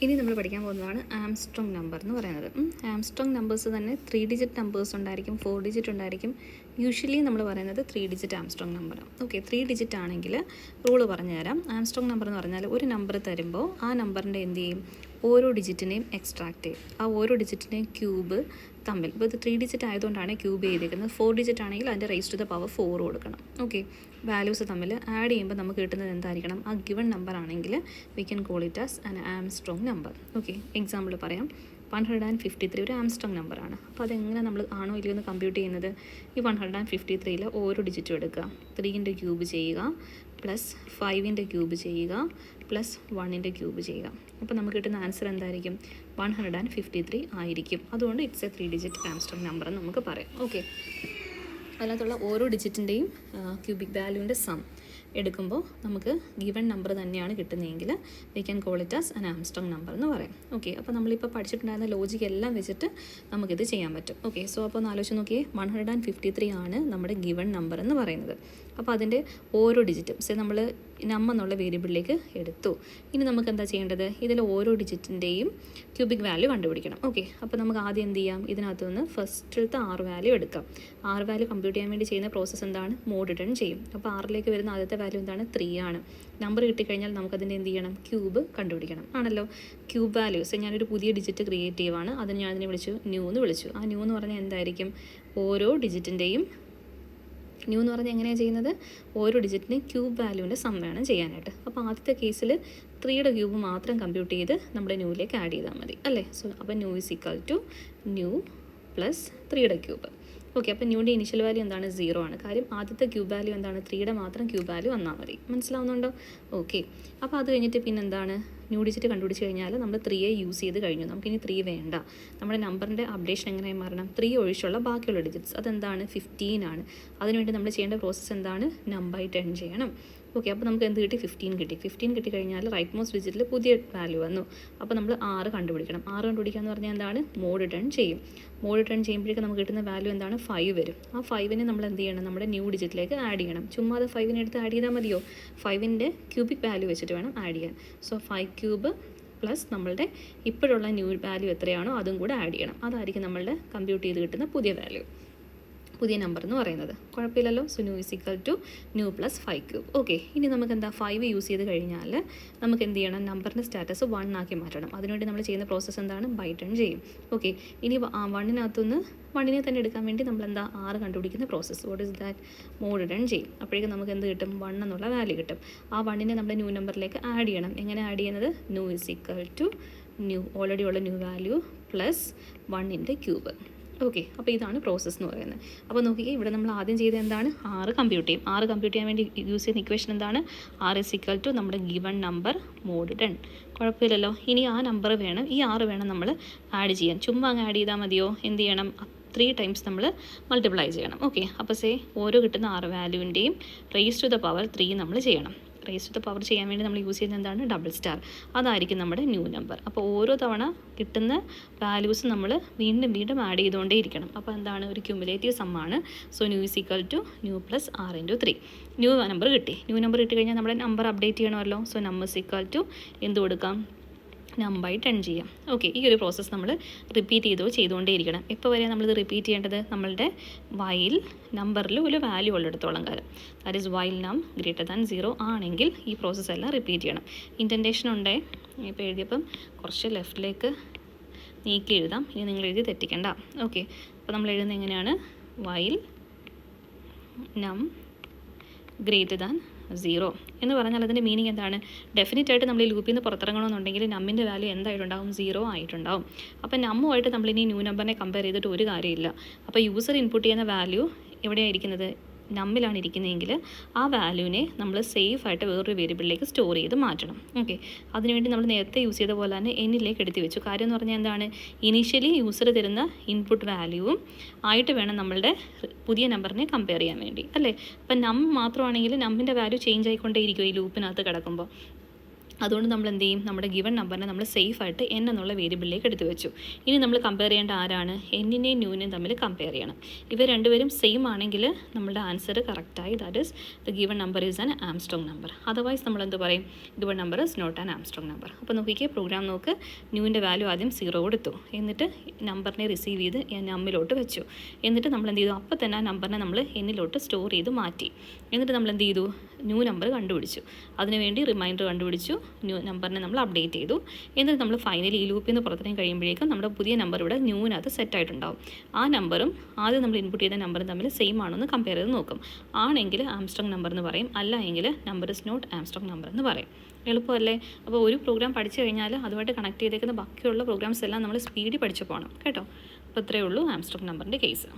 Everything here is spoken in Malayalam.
ഇനി നമ്മൾ പഠിക്കാൻ പോകുന്നതാണ് ആംസ്ട്രോങ് നമ്പർ എന്ന് പറയുന്നത്. ആംസ്ട്രോങ് നമ്പേഴ്സ് തന്നെ 3 ഡിജിറ്റ് നമ്പേഴ്സ് ഉണ്ടായിരിക്കും, 4 ഡിജിറ്റ് ഉണ്ടായിരിക്കും. യൂഷ്വലി നമ്മൾ പറയുന്നത് 3 ഡിജിറ്റ് ആംസ്ട്രോങ് നമ്പറാണ്. ഓക്കെ, 3 ഡിജിറ്റ് ആണെങ്കിൽ റൂള് പറഞ്ഞു തരാം. ആംസ്ട്രോങ് നമ്പർ എന്ന് പറഞ്ഞാൽ ഒരു നമ്പർ തരുമ്പോൾ ആ നമ്പറിൻ്റെ എന്ത് ചെയ്യും, ഓരോ ഡിജിറ്റിനെയും എക്സ്ട്രാക്ട് ചെയ്യും. ആ ഓരോ ഡിജിറ്റിനെയും ക്യൂബ് തമ്മിൽ, ഇപ്പോൾ ഇത് 3 ഡിജിറ്റ് ആയതുകൊണ്ടാണ് ക്യൂബ് ചെയ്തിരിക്കുന്നത്. 4 ഡിജിറ്റ് ആണെങ്കിൽ അതിൻ്റെ റൈസ് ടു ദ പവർ 4 കൊടുക്കണം. ഓക്കെ, വാല്യൂസ് തമ്മിൽ ആഡ് ചെയ്യുമ്പോൾ നമുക്ക് കിട്ടുന്നത് എന്തായിരിക്കണം, ആ ഗിവൺ നമ്പർ ആണെങ്കിൽ V can call it as an Armstrong number. Okay, example പറയാം. 153 ഒരു ആംസ്ട്രോങ് നമ്പറാണ്. അപ്പോൾ അതെങ്ങനെ നമ്മൾ ആണോ ഇല്ലയോ എന്ന് കമ്പ്യൂട്ട് ചെയ്യുന്നത്, ഈ 153 ഓരോ ഡിജിറ്റും എടുക്കുക, 3ൻ്റെ ക്യൂബ് ചെയ്യുക, പ്ലസ് 5ൻ്റെ ക്യൂബ് ചെയ്യുക, പ്ലസ് 1ൻ്റെ ക്യൂബ് ചെയ്യുക. അപ്പോൾ നമുക്ക് കിട്ടുന്ന ആൻസർ എന്തായിരിക്കും, 153 ആയിരിക്കും. അതുകൊണ്ട് it's A 3 digit Armstrong number എന്ന് നമുക്ക് പറയാം. ഓക്കെ, അതിനകത്തുള്ള ഓരോ ഡിജിറ്റിൻ്റെയും ക്യൂബിക് വാല്യൂവിൻ്റെ സം എടുക്കുമ്പോൾ നമുക്ക് ഗിവൺ നമ്പർ തന്നെയാണ് കിട്ടുന്നതെങ്കിൽ we can call it as an Armstrong number എന്ന് പറയാം. ഓക്കെ, അപ്പോൾ നമ്മളിപ്പോൾ പഠിച്ചിട്ടുണ്ടായിരുന്ന ലോജിക് എല്ലാം വെച്ചിട്ട് നമുക്കിത് ചെയ്യാൻ പറ്റും. ഓക്കെ, സോ അപ്പോൾ ഒന്ന് ആലോചിച്ച് നോക്കിയേ, 153 ആണ് നമ്മുടെ ഗിവൺ നമ്പർ എന്ന് പറയുന്നത്. അപ്പോൾ അതിൻ്റെ ഓരോ ഡിജിറ്റും നമ്മൾ എന്നുള്ള വേരിയബിളിലേക്ക് എടുത്തു. ഇനി നമുക്ക് എന്താ ചെയ്യേണ്ടത്, ഇതിൽ ഓരോ ഡിജിറ്റിൻ്റെയും ക്യൂബിക് വാല്യൂ കണ്ടുപിടിക്കണം. ഓക്കെ, അപ്പോൾ നമുക്ക് ആദ്യം എന്ത് ചെയ്യാം, ഇതിനകത്ത് നിന്ന് ഫസ്റ്റിലത്തെ 6 വാല്യൂ എടുക്കാം. 6 വാല്യൂ കമ്പ്യൂട്ട് ചെയ്യാൻ വേണ്ടി ചെയ്യുന്ന പ്രോസസ്സ് എന്താണ്, മോഡ് റിട്ടേൺ ചെയ്യും. അപ്പോൾ 6ലേക്ക് വരുന്ന ആദ്യത്തെ വാല്യൂ എന്താണ്, 3 ആണ്. നമ്പർ കിട്ടിക്കഴിഞ്ഞാൽ നമുക്കതിൻ്റെ എന്ത് ചെയ്യണം, ക്യൂബ് കണ്ടുപിടിക്കണം ആണല്ലോ. ക്യൂബ് വാല്യൂസ് ഞാനൊരു പുതിയ ഡിജിറ്റ് ക്രിയേറ്റ് ചെയ്യുവാണ്, അതിന് ഞാൻ അതിനെ വിളിച്ചു ന്യൂ എന്ന് വിളിച്ചു. ആ ന്യൂ എന്ന് പറഞ്ഞാൽ എന്തായിരിക്കും, ഓരോ ഡിജിറ്റിൻ്റെയും ന്യൂ എന്ന് പറഞ്ഞാൽ എങ്ങനെയാണ് ചെയ്യുന്നത്, ഓരോ ഡിജിറ്റിൻ്റെയും ക്യൂബ് വാല്യൂവിൻ്റെ സം വേണം ചെയ്യാനായിട്ട്. അപ്പോൾ ആദ്യത്തെ കേസിൽ 3യുടെ ക്യൂബ് മാത്രം കമ്പ്യൂട്ട് ചെയ്ത് നമ്മുടെ ന്യൂവിലേക്ക് ആഡ് ചെയ്താൽ മതി അല്ലേ. സോ അപ്പോൾ new is equal to new plus 3യുടെ ക്യൂബ്. ഓക്കെ, അപ്പോൾ ന്യൂയുടെ ഇനിഷ്യൽ വാല്യൂ എന്താണ്, 0 ആണ്. കാര്യം ആദ്യത്തെ ക്യൂബ് വാല്യൂ എന്താണ്, 3യുടെ മാത്രം ക്യൂബ് വാല്യൂ വന്നാൽ മതി. മനസ്സിലാവുന്നുണ്ടോ? ഓക്കെ, അപ്പോൾ അത് കഴിഞ്ഞിട്ട് പിന്നെ എന്താണ്, ന്യൂ ഡിജിറ്റ് കണ്ടുപിടിച്ച് കഴിഞ്ഞാൽ നമ്മൾ 3യെ യൂസ് ചെയ്ത് കഴിഞ്ഞു. നമുക്കിനി 3 വേണ്ട. നമ്മുടെ നമ്പറിൻ്റെ അപ്ഡേഷൻ എങ്ങനെയായി മാറണം, 3 ഒഴിച്ചുള്ള ബാക്കിയുള്ള ഡിജിറ്റ്സ് അതെന്താണ്, 15 ആണ്. അതിനുവേണ്ടി നമ്മൾ ചെയ്യേണ്ട പ്രോസസ്സ് എന്താണ്, നമ്പർ 10 ചെയ്യണം. ഓക്കെ, അപ്പോൾ നമുക്ക് എന്ത് കിട്ടി, 15 കിട്ടി. 15 കിട്ടിക്കഴിഞ്ഞാൽ റൈറ്റ് മോസ്റ്റ് ഡിജിറ്റിൽ പുതിയ വാല്യൂ വന്നു. അപ്പോൾ നമ്മൾ 6 കണ്ടുപിടിക്കണം. 6 കണ്ടുപിടിക്കുക എന്ന് പറഞ്ഞാൽ എന്താണ്, മോഡ് റിട്ടേൺ ചെയ്യും. മോഡ് റിട്ടേൺ ചെയ്യുമ്പോഴേക്കും നമുക്ക് കിട്ടുന്ന വാല്യൂ എന്താണ്, 5 വരും. ആ 5നെ നമ്മൾ എന്ത് ചെയ്യണം, നമ്മുടെ ന്യൂ ഡിജിറ്റിലേക്ക് ആഡ് ചെയ്യണം. ചുമ്മാ അത് 5നെ എടുത്ത് ആഡ് ചെയ്താൽ മതിയോ, 5ൻ്റെ ക്യൂബിക് വാല്യൂ വെച്ചിട്ട് വേണം ആഡ് ചെയ്യാൻ. സോ 5 ക്യൂബ് പ്ലസ് നമ്മളുടെ ഇപ്പോഴുള്ള ന്യൂ വാല്യൂ എത്രയാണോ അതും കൂടെ ആഡ് ചെയ്യണം. അതായിരിക്കും നമ്മളുടെ കമ്പ്യൂട്ട് ചെയ്ത് കിട്ടുന്ന പുതിയ വാല്യൂ, പുതിയ നമ്പർ എന്ന് പറയുന്നത്. കുഴപ്പമില്ലല്ലോ. So new is equal to new plus 5 cube. Okay, ഇനി നമുക്ക് എന്താ, 5 യൂസ് ചെയ്ത് കഴിഞ്ഞാൽ നമുക്ക് എന്ത് ചെയ്യണം, നമ്പറിൻ്റെ സ്റ്റാറ്റസ് 1 ആക്കി മാറ്റണം. അതിനുവേണ്ടി നമ്മൾ ചെയ്യുന്ന പ്രോസസ്സ് എന്താണ്, ബൈ ടേൺ ചെയ്യും. ഓക്കെ, ഇനി 1-നകത്തുനിന്ന് 1നെ തന്നെ എടുക്കാൻ വേണ്ടി നമ്മൾ എന്താ, 6 കണ്ടുപിടിക്കുന്ന process, what is that, mod return ചെയ്യും. അപ്പോഴേക്കും നമുക്ക് എന്ത് കിട്ടും, 1 എന്നുള്ള വാല്യൂ കിട്ടും. ആ 1നെ നമ്മുടെ ന്യൂ നമ്പറിലേക്ക് ആഡ് ചെയ്യണം. എങ്ങനെ ആഡ് ചെയ്യുന്നത്, new is equal to new, already ഉള്ള ന്യൂ വാല്യൂ പ്ലസ് 1ൻ്റെ ക്യൂബ്. ഓക്കെ, അപ്പോൾ ഇതാണ് പ്രോസസ്സ് എന്ന് പറയുന്നത്. അപ്പോൾ നോക്കിക്കേ, ഇവിടെ നമ്മൾ ആദ്യം ചെയ്ത് എന്താണ്, 6 കമ്പ്യൂട്ട് ചെയ്യും. 6 കമ്പ്യൂട്ട് ചെയ്യാൻ വേണ്ടി യൂസ് ചെയ്യുന്ന ഇക്വേഷൻ എന്താണ്, 6 ഈസ് ഈക്വൽ ടു നമ്മുടെ ഗിവൺ നമ്പർ മോഡ് 10. കുഴപ്പമില്ലല്ലോ. ഇനി ആ നമ്പർ വേണം, ഈ 6 വേണം നമ്മൾ ആഡ് ചെയ്യാൻ. ചുമ്മാ അങ്ങ് ആഡ് ചെയ്താൽ മതിയോ, എന്ത് ചെയ്യണം, 3 ടൈംസ് നമ്മൾ മൾട്ടിപ്ലൈ ചെയ്യണം. ഓക്കെ, അപ്പോൾ ഓരോ കിട്ടുന്ന 6 വാല്യൂവിൻ്റെയും റേസ് ടു ദ പവർ 3 നമ്മൾ ചെയ്യണം. റേസ് ടു ദ പവർ ചെയ്യാൻ വേണ്ടി നമ്മൾ യൂസ് ചെയ്യുന്നത് എന്താണ്, ഡബിൾ സ്റ്റാർ. അതായിരിക്കും നമ്മുടെ ന്യൂ നമ്പർ. അപ്പോൾ ഓരോ തവണ കിട്ടുന്ന വാല്യൂസ് നമ്മൾ വീണ്ടും വീണ്ടും ആഡ് ചെയ്തുകൊണ്ടേ ഇരിക്കണം. അപ്പോൾ എന്താണ്, ഒരു ക്യുമുലേറ്റീവ് സമ്മാണ്. So new is equal to new plus 6 × 3. New number കിട്ടി. ന്യൂ നമ്പർ കിട്ടി കഴിഞ്ഞാൽ നമ്മുടെ നമ്പർ അപ്ഡേറ്റ് ചെയ്യണമല്ലോ. So number is equal to എന്ത് കൊടുക്കാം, നമ്പർ 10 ചെയ്യാം. ഓക്കെ, ഈ ഒരു പ്രോസസ്സ് നമ്മൾ റിപ്പീറ്റ് ചെയ്തുകൊണ്ടേ ഇരിക്കണം. ഇപ്പോൾ വരെ നമ്മളിത് റിപ്പീറ്റ് ചെയ്യേണ്ടത്, നമ്മളുടെ വൈൽ നമ്പറിൽ ഒരു വാല്യൂ ഉള്ളിടത്തോളം കാലം, ദാറ്റ് ഈസ് വൈൽ നം ഗ്രേറ്റർ ദാൻ 0 ആണെങ്കിൽ ഈ പ്രോസസ്സ് എല്ലാം റിപ്പീറ്റ് ചെയ്യണം. ഇൻറ്റൻറ്റേഷൻ ഉണ്ടേ, ഇപ്പോൾ എഴുതിയപ്പം കുറച്ച് ലെഫ്റ്റിലേക്ക് നീക്കി എഴുതാം. ഇനി നിങ്ങൾ എഴുതി തെറ്റിക്കണ്ട. ഓക്കെ, അപ്പോൾ നമ്മൾ എഴുതുന്നത് എങ്ങനെയാണ്, വൈൽ നം ഗ്രേറ്റർ ദാൻ 0 എന്ന് പറഞ്ഞാൽ അതിൻ്റെ മീനിങ് എന്താണ്, ഡെഫിനറ്റ് ആയിട്ട് നമ്മൾ ഈ ലൂപ്പിൽ നിന്ന് പുറത്തിറങ്ങണമെന്നുണ്ടെങ്കിൽ നമ്മിൻ്റെ വാല്യൂ എന്തായിട്ടുണ്ടാവും, 0 ആയിട്ടുണ്ടാവും. അപ്പോൾ നമ്മുമായിട്ട് നമ്മളിനി ന്യൂ നമ്പറിനെ കമ്പയർ ചെയ്തിട്ട് ഒരു കാര്യമില്ല. അപ്പോൾ യൂസർ ഇൻപുട്ട് ചെയ്യുന്ന വാല്യൂ എവിടെയാണ് ഇരിക്കുന്നത്, നമ്മിലാണ് ഇരിക്കുന്നതെങ്കിൽ ആ വാല്യൂവിനെ നമ്മൾ സേഫ് ആയിട്ട് വേറൊരു വേരിയബിളിലേക്ക് സ്റ്റോർ ചെയ്ത് മാറ്റണം. ഓക്കെ, അതിനുവേണ്ടി നമ്മൾ നേരത്തെ യൂസ് ചെയ്ത പോലെ തന്നെ എന്നിലേക്ക് എടുത്ത് വെച്ചു. കാര്യം എന്ന് പറഞ്ഞാൽ എന്താണ്, ഇനീഷ്യലി യൂസർ തരുന്ന ഇൻപുട്ട് വാല്യൂവും ആയിട്ട് വേണം നമ്മളുടെ പുതിയ നമ്പറിനെ കമ്പയർ ചെയ്യാൻ വേണ്ടി അല്ലേ. അപ്പം നം മാത്രമാണെങ്കിൽ നമ്മിൻ്റെ വാല്യൂ ചേഞ്ച് ആയിക്കൊണ്ടേയിരിക്കും ഈ ലൂപ്പിനകത്ത് കിടക്കുമ്പോൾ. അതുകൊണ്ട് നമ്മൾ എന്ത് ചെയ്യും, നമ്മുടെ ഗിവൺ നമ്പറിനെ നമ്മൾ സേഫായിട്ട് എൻ എന്നുള്ള വേരിയബിളിലേക്ക് എടുത്തു വെച്ചു. ഇനി നമ്മൾ കമ്പയർ ചെയ്യേണ്ട ആരാണ്, എന്നിനെയും ന്യൂനെയും തമ്മിൽ കമ്പയർ ചെയ്യണം. ഇവർ രണ്ടുപേരും സെയിം ആണെങ്കിൽ നമ്മുടെ ആൻസർ കറക്റ്റായി, that is the given number is an Armstrong number. Otherwise നമ്മൾ എന്ത് പറയും, given number is not an Armstrong number. അപ്പോൾ നോക്കിക്കേ, പ്രോഗ്രാം നോക്ക്, ന്യൂവിൻ്റെ വാല്യൂ ആദ്യം 0 കൊടുത്തു, എന്നിട്ട് നമ്പറിനെ റിസീവ് ചെയ്ത് നമ്മിലോട്ട് വെച്ചു. എന്നിട്ട് നമ്മൾ എന്ത് ചെയ്തു, അപ്പോൾ തന്നെ ആ നമ്പറിനെ നമ്മൾ എന്നിലോട്ട് സ്റ്റോർ ചെയ്ത് മാറ്റി. എന്നിട്ട് നമ്മൾ എന്ത് ചെയ്തു, ന്യൂ നമ്പർ കണ്ടുപിടിച്ചു. അതിനുവേണ്ടി റിമൈൻഡർ കണ്ടുപിടിച്ചു, ന്യൂ നമ്പറിനെ നമ്മൾ അപ്ഡേറ്റ് ചെയ്തു. എന്നിട്ട് നമ്മൾ ഫൈനലി ഈ ലൂപ്പിൽ നിന്ന് പുറത്തേക്ക് കഴിയുമ്പോഴേക്കും നമ്മുടെ പുതിയ നമ്പർ ഇവിടെ ന്യൂവിനകത്ത് സെറ്റായിട്ടുണ്ടാവും. ആ നമ്പറും ആദ്യം നമ്മൾ ഇൻപുട്ട് ചെയ്ത നമ്പറും തമ്മിൽ സെയിം ആണെന്ന് കമ്പയർ ചെയ്ത് നോക്കും. ആണെങ്കിൽ ആംസ്ട്രോങ് നമ്പർ എന്ന് പറയും, അല്ല എങ്കിൽ number is not Armstrong number എന്ന് പറയും. എളുപ്പമല്ലേ? അപ്പോൾ ഒരു പ്രോഗ്രാം പഠിച്ചു കഴിഞ്ഞാൽ അതുമായിട്ട് കണക്ട് ചെയ്തേക്കുന്ന ബാക്കിയുള്ള പ്രോഗ്രാംസ് എല്ലാം നമ്മൾ സ്പീഡിൽ പഠിച്ചു പോകണം കേട്ടോ. അപ്പോൾ ഇത്രയേ ഉള്ളൂ ആംസ്ട്രോങ് നമ്പറിൻ്റെ കേസ്.